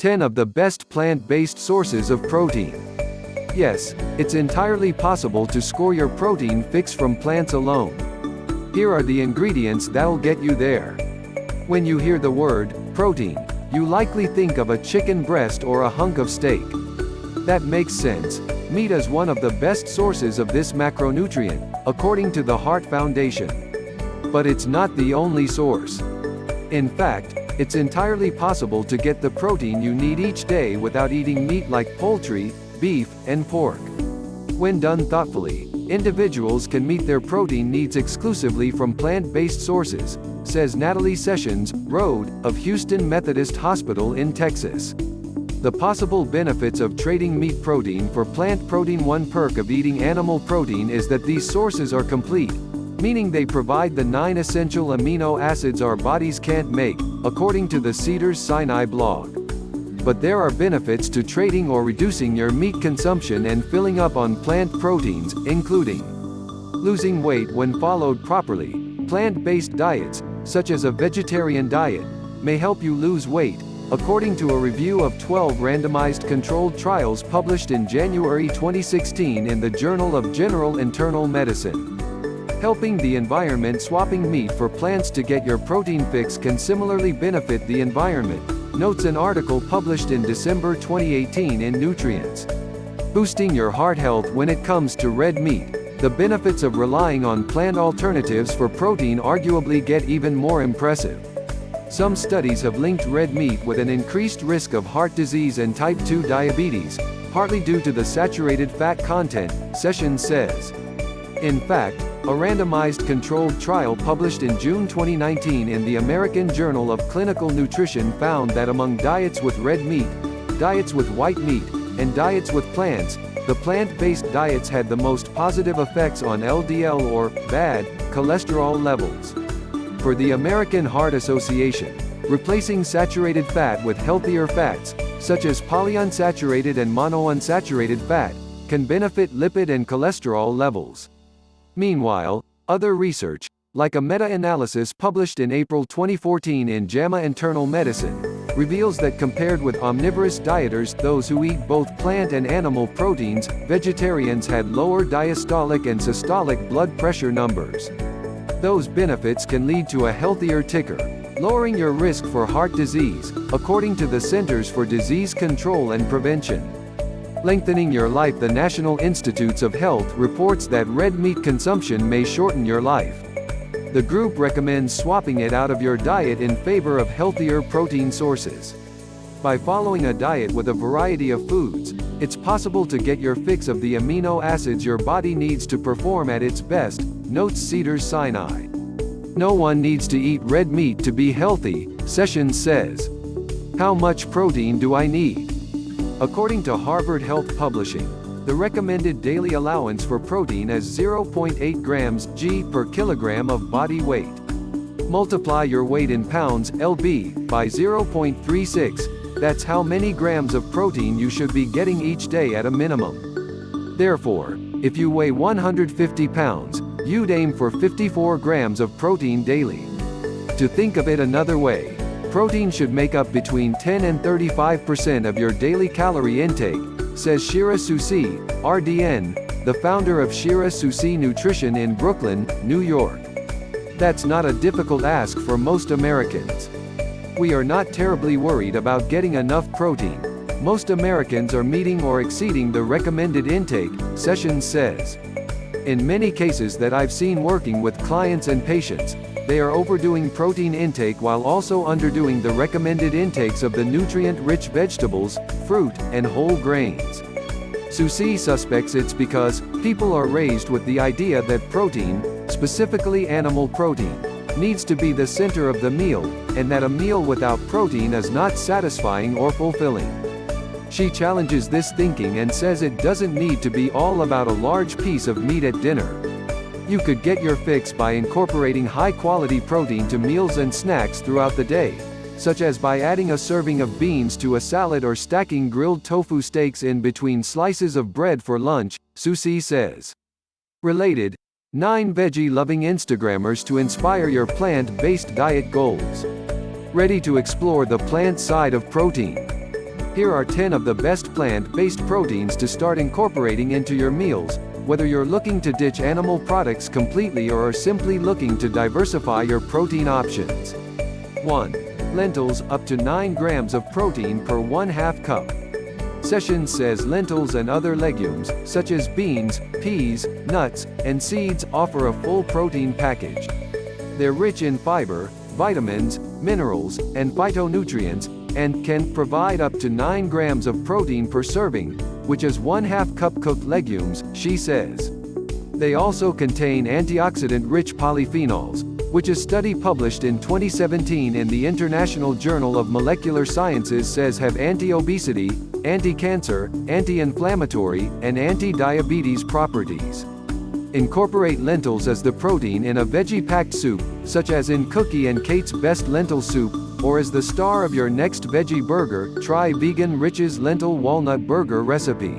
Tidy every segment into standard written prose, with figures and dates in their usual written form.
10 of the best plant-based sources of protein. Yes, it's entirely possible to score your protein fix from plants alone. Here are the ingredients that'll get you there. When you hear the word protein, you likely think of a chicken breast or a hunk of steak. That makes sense. Meat is one of the best sources of this macronutrient, according to the Heart Foundation. But it's not the only source. In fact, it's entirely possible to get the protein you need each day without eating meat like poultry, beef, and pork. When done thoughtfully, individuals can meet their protein needs exclusively from plant-based sources, says Natalie Sessions, Road, of Houston Methodist Hospital in Texas. The possible benefits of trading meat protein for plant protein. One perk of eating animal protein is that these sources are complete, meaning they provide the 9 essential amino acids our bodies can't make, according to the Cedars-Sinai blog. But there are benefits to trading or reducing your meat consumption and filling up on plant proteins, including losing weight when followed properly. Plant-based diets, such as a vegetarian diet, may help you lose weight, according to a review of 12 randomized controlled trials published in January 2016 in the Journal of General Internal Medicine. Helping the environment. Swapping meat for plants to get your protein fix can similarly benefit the environment, notes an article published in December 2018 in Nutrients. Boosting your heart health. When it comes to red meat, the benefits of relying on plant alternatives for protein arguably get even more impressive. Some studies have linked red meat with an increased risk of heart disease and type 2 diabetes, partly due to the saturated fat content, Sessions says. In fact, a randomized controlled trial published in June 2019 in the American Journal of Clinical Nutrition found that among diets with red meat, diets with white meat, and diets with plants, the plant-based diets had the most positive effects on LDL or bad cholesterol levels. For the American Heart Association, replacing saturated fat with healthier fats, such as polyunsaturated and monounsaturated fat, can benefit lipid and cholesterol levels. Meanwhile, other research, like a meta-analysis published in April 2014 in JAMA Internal Medicine, reveals that compared with omnivorous dieters, those who eat both plant and animal proteins, vegetarians had lower diastolic and systolic blood pressure numbers. Those benefits can lead to a healthier ticker, lowering your risk for heart disease, according to the Centers for Disease Control and Prevention. Lengthening your life. The National Institutes of Health reports that red meat consumption may shorten your life. The group recommends swapping it out of your diet in favor of healthier protein sources. By following a diet with a variety of foods, it's possible to get your fix of the amino acids your body needs to perform at its best, notes Cedars-Sinai. No one needs to eat red meat to be healthy, Sessions says. How much protein do I need? According to Harvard Health Publishing, the recommended daily allowance for protein is 0.8 grams g per kilogram of body weight. Multiply your weight in pounds lb by 0.36, that's how many grams of protein you should be getting each day at a minimum. Therefore, if you weigh 150 pounds, you'd aim for 54 grams of protein daily. To think of it another way, protein should make up between 10 and 35% of your daily calorie intake, says Shira Susi, RDN, the founder of Shira Susi Nutrition in Brooklyn, New York. That's not a difficult ask for most Americans. We are not terribly worried about getting enough protein. Most Americans are meeting or exceeding the recommended intake, Sessions says. In many cases that I've seen working with clients and patients, they are overdoing protein intake while also underdoing the recommended intakes of the nutrient-rich vegetables, fruit, and whole grains. Susi suspects it's because people are raised with the idea that protein, specifically animal protein, needs to be the center of the meal, and that a meal without protein is not satisfying or fulfilling. She challenges this thinking and says it doesn't need to be all about a large piece of meat at dinner. You could get your fix by incorporating high-quality protein to meals and snacks throughout the day, such as by adding a serving of beans to a salad or stacking grilled tofu steaks in between slices of bread for lunch, Susi says. Related, 9 veggie-loving Instagrammers to inspire your plant-based diet goals. Ready to explore the plant side of protein? Here are 10 of the best plant-based proteins to start incorporating into your meals, whether you're looking to ditch animal products completely or are simply looking to diversify your protein options. 1. Lentils, up to 9 grams of protein per 1/2 cup. Sessions says lentils and other legumes, such as beans, peas, nuts, and seeds, offer a full protein package. They're rich in fiber, vitamins, minerals, and phytonutrients, and can provide up to 9 grams of protein per serving, which is 1/2 cup cooked legumes, she says. They also contain antioxidant-rich polyphenols, which a study published in 2017 in the International Journal of Molecular Sciences says have anti-obesity, anti-cancer, anti-inflammatory, and anti-diabetes properties. Incorporate lentils as the protein in a veggie-packed soup, such as in Cookie and Kate's Best Lentil Soup, or as the star of your next veggie burger, try Vegan Rich's Lentil Walnut Burger recipe.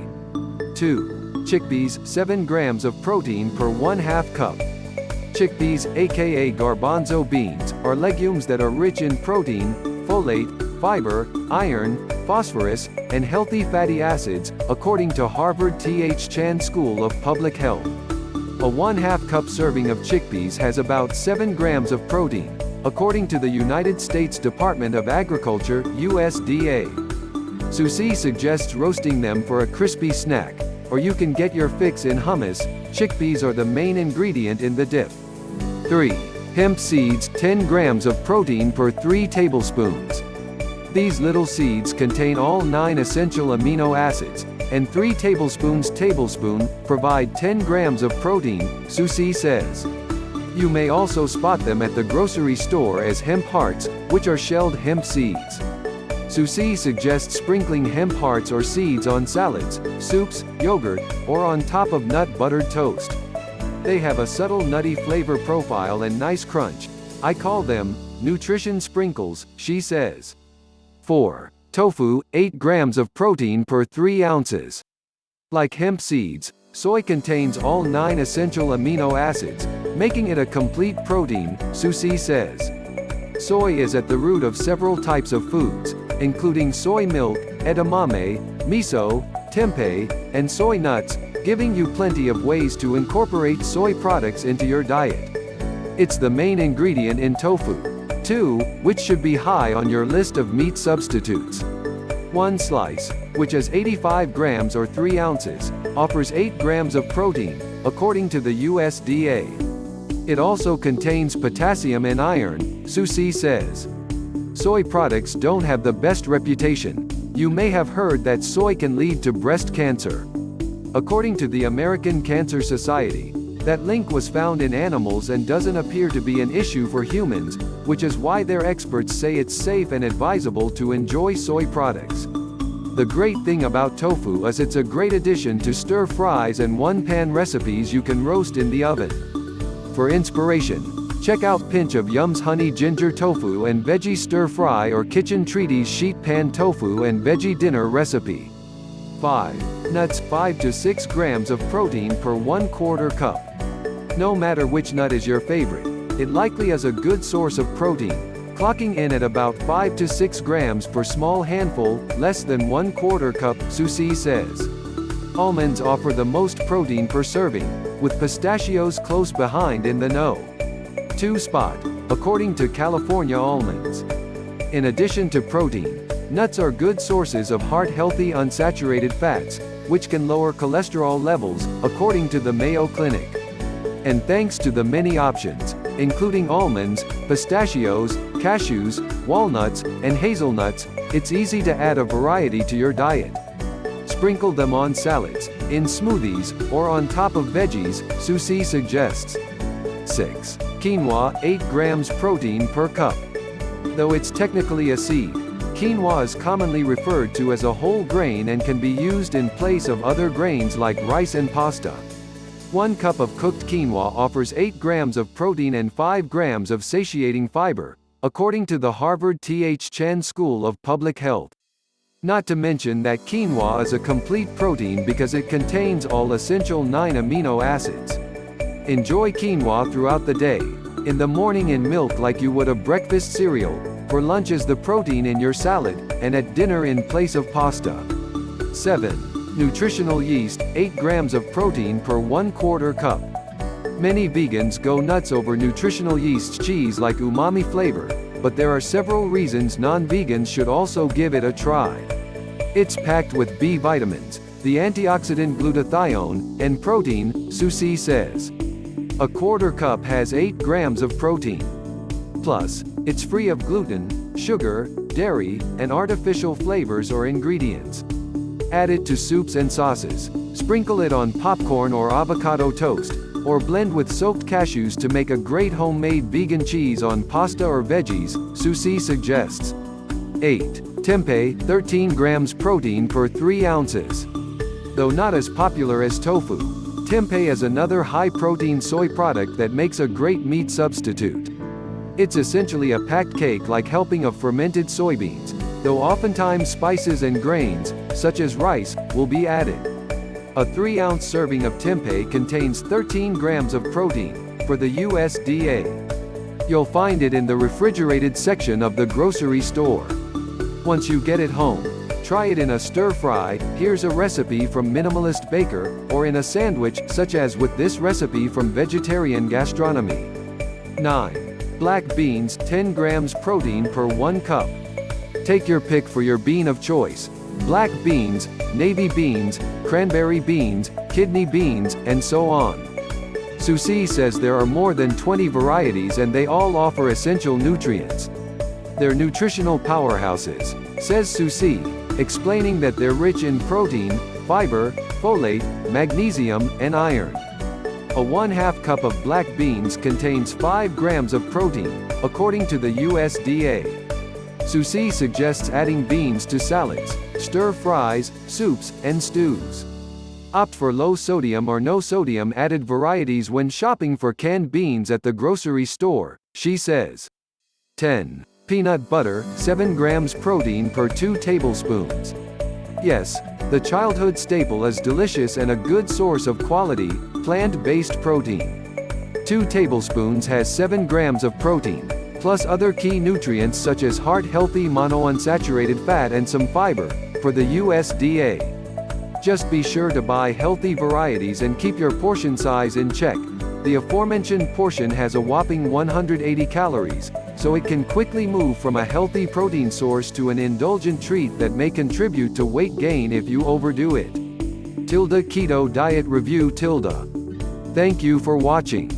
2. Chickpeas, 7 grams of protein per 1/2 cup. Chickpeas, aka garbanzo beans, are legumes that are rich in protein, folate, fiber, iron, phosphorus, and healthy fatty acids, according to Harvard T.H. Chan School of Public Health. A 1/2 cup serving of chickpeas has about 7 grams of protein, according to the United States Department of Agriculture, USDA. Susie suggests roasting them for a crispy snack, or you can get your fix in hummus. Chickpeas are the main ingredient in the dip. 3. Hemp seeds, 10 grams of protein per 3 tablespoons. These little seeds contain all 9 essential amino acids, and 3 tablespoons provide 10 grams of protein, Susie says. You may also spot them at the grocery store as hemp hearts, which are shelled hemp seeds. Susie suggests sprinkling hemp hearts or seeds on salads, soups, yogurt, or on top of nut-buttered toast. They have a subtle nutty flavor profile and nice crunch. I call them nutrition sprinkles, she says. 4. Tofu, 8 grams of protein per 3 ounces. Like hemp seeds, soy contains all 9 essential amino acids, making it a complete protein, Susie says. Soy is at the root of several types of foods, including soy milk, edamame, miso, tempeh, and soy nuts, giving you plenty of ways to incorporate soy products into your diet. It's the main ingredient in tofu, too, which should be high on your list of meat substitutes. One slice, which is 85 grams or 3 ounces, offers 8 grams of protein, according to the USDA. It also contains potassium and iron, Susie says. Soy products don't have the best reputation. You may have heard that soy can lead to breast cancer. According to the American Cancer Society, that link was found in animals and doesn't appear to be an issue for humans, which is why their experts say it's safe and advisable to enjoy soy products. The great thing about tofu is it's a great addition to stir fries and one-pan recipes you can roast in the oven. For inspiration, check out Pinch of Yum's Honey Ginger Tofu and Veggie Stir Fry or Kitchen Treaties Sheet Pan Tofu and Veggie Dinner recipe. 5. Nuts, 5 to 6 grams of protein per 1/4 cup. No matter which nut is your favorite, it likely is a good source of protein, clocking in at about 5 to 6 grams per small handful, less than 1/4 cup, Susie says. Almonds offer the most protein per serving, with pistachios close behind in the know. 2 spot, according to California Almonds. In addition to protein, nuts are good sources of heart-healthy unsaturated fats, which can lower cholesterol levels, according to the Mayo Clinic. And thanks to the many options, including almonds, pistachios, cashews, walnuts, and hazelnuts, it's easy to add a variety to your diet. Sprinkle them on salads, in smoothies, or on top of veggies, Susie suggests. 6. Quinoa, 8 grams protein per cup. Though it's technically a seed, quinoa is commonly referred to as a whole grain and can be used in place of other grains like rice and pasta. 1 cup of cooked quinoa offers 8 grams of protein and 5 grams of satiating fiber, according to the Harvard T.H. Chan School of Public Health. Not to mention that quinoa is a complete protein because it contains all essential 9 amino acids. Enjoy quinoa throughout the day, in the morning in milk like you would a breakfast cereal, For lunch is the protein in your salad, and at dinner in place of pasta. 7. Nutritional yeast, 8 grams of protein per 1/4 cup. Many vegans go nuts over nutritional yeast cheese like umami flavor, but there are several reasons non-vegans should also give it a try. It's packed with B vitamins, the antioxidant glutathione, and protein, Susie says. A 1/4 cup has 8 grams of protein. Plus, it's free of gluten, sugar, dairy, and artificial flavors or ingredients. Add it to soups and sauces, sprinkle it on popcorn or avocado toast, or blend with soaked cashews to make a great homemade vegan cheese on pasta or veggies, Susie suggests. 8. Tempeh, 13 grams protein per 3 ounces. Though not as popular as tofu, tempeh is another high-protein soy product that makes a great meat substitute. It's essentially a packed cake-like helping of fermented soybeans, though oftentimes spices and grains, such as rice, will be added. A 3-ounce serving of tempeh contains 13 grams of protein, for the USDA. You'll find it in the refrigerated section of the grocery store. Once you get it home, try it in a stir-fry, here's a recipe from Minimalist Baker, or in a sandwich, such as with this recipe from Vegetarian Gastronomy. 9. Black beans, 10 grams protein per 1 cup. Take your pick for your bean of choice. Black beans, navy beans, cranberry beans, kidney beans, and so on. Susie says there are more than 20 varieties and they all offer essential nutrients. They're nutritional powerhouses, says Susie, explaining that they're rich in protein, fiber, folate, magnesium, and iron. A 1/2 cup of black beans contains 5 grams of protein, according to the USDA. Susie suggests adding beans to salads, stir-fries, soups, and stews. Opt for low-sodium or no-sodium added varieties when shopping for canned beans at the grocery store, she says. 10. Peanut butter, 7 grams protein per 2 tablespoons. Yes, the childhood staple is delicious and a good source of quality, plant-based protein. 2 tablespoons has 7 grams of protein, plus other key nutrients such as heart-healthy monounsaturated fat and some fiber, for the USDA. Just be sure to buy healthy varieties and keep your portion size in check. The aforementioned portion has a whopping 180 calories, so it can quickly move from a healthy protein source to an indulgent treat that may contribute to weight gain if you overdo it. Keto Diet Review. Thank you for watching.